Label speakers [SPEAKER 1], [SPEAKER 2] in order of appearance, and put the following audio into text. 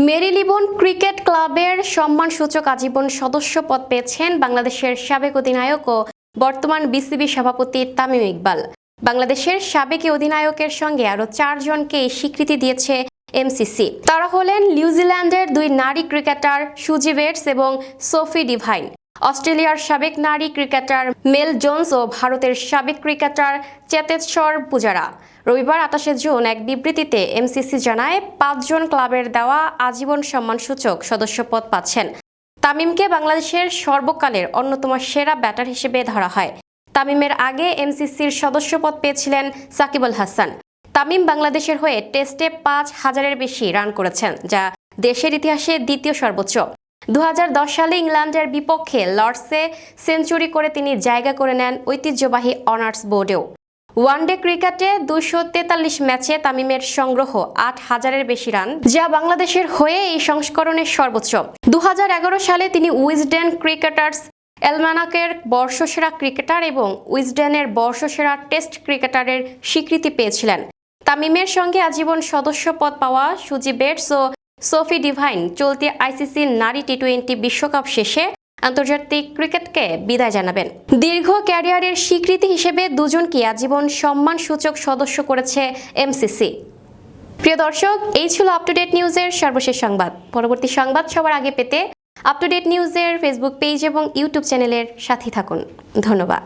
[SPEAKER 1] মেরিলিবোন cricket ক্লাবের সম্মানসূচক আজীবন সদস্য পদ পেয়েছেন বাংলাদেশের সাবেক অধিনায়ক ও বর্তমান বিসিবি সভাপতি তামিম ইকবাল। বাংলাদেশের সাবেক অধিনায়কের সঙ্গে আরও 4 জনকে এই স্বীকৃতি দিয়েছে এমসিসি। তারা হলেন নিউজিল্যান্ডের 2 নারী ক্রিকেটার সুজি বেটস এবং সোফি ডিভাইন, অস্ট্রেলিয়ার সাবেক নারী ক্রিকেটার মেল জোন্স ও ভারতের সাবেক ক্রিকেটার চেতেশ্বর পূজারা। রবিবার 28 জুন এক বিবৃতিতে এমসিসি জানায় 5 জন ক্লাবের দেওয়া আজীবন সম্মানসূচক সদস্যপদ পাচ্ছেন। তামিমকে বাংলাদেশের সর্বকালের অন্যতম সেরা ব্যাটার হিসেবে ধরা হয়। তামিমের আগে এমসিসির সদস্যপদ পেয়েছিলেন সাকিব আল হাসান। তামিম বাংলাদেশের হয়ে টেস্টে 5,000-এর বেশি রান করেছেন, যা দেশের ইতিহাসে দ্বিতীয় সর্বোচ্চ। 2010 সালে ইংল্যান্ডের বিপক্ষে লর্ডসে সেঞ্চুরি করে তিনি জায়গা করে নেন ঐতিহ্যবাহী অনার্স বোর্ডেও। ওয়ানডে ক্রিকেটে 243 ম্যাচে তামিমের সংগ্রহ 8,000-এর বেশি রান, যা বাংলাদেশের হয়ে এই সংস্করণের সর্বোচ্চ। 2011 সালে তিনি উইজডেন ক্রিকেটার্স অ্যালমানাকের বর্ষসেরা ক্রিকেটার এবং উইজডেনের বর্ষসেরা টেস্ট ক্রিকেটারের স্বীকৃতি পেয়েছিলেন। তামিমের সঙ্গে আজীবন সদস্যপদ পাওয়া সুজি বেটস ও সোফি ডিভাইন চলতি আইসিসি নারী টি20 বিশ্বকাপ শেষে আন্তর্জাতিক ক্রিকেটকে বিদায় জানাবেন। দীর্ঘ ক্যারিয়ারের স্বীকৃতি হিসেবে দুজনকে আজীবন সম্মানসূচক সদস্য করেছে এমসিসি। প্রিয় দর্শক, এই ছিল আপ টু ডেট নিউজের সর্বশেষ সংবাদ। পরবর্তী সংবাদ সবার আগে পেতে আপ টু ডেট নিউজের ফেসবুক পেজ এবং ইউটিউব চ্যানেলের সাথে থাকুন। ধন্যবাদ।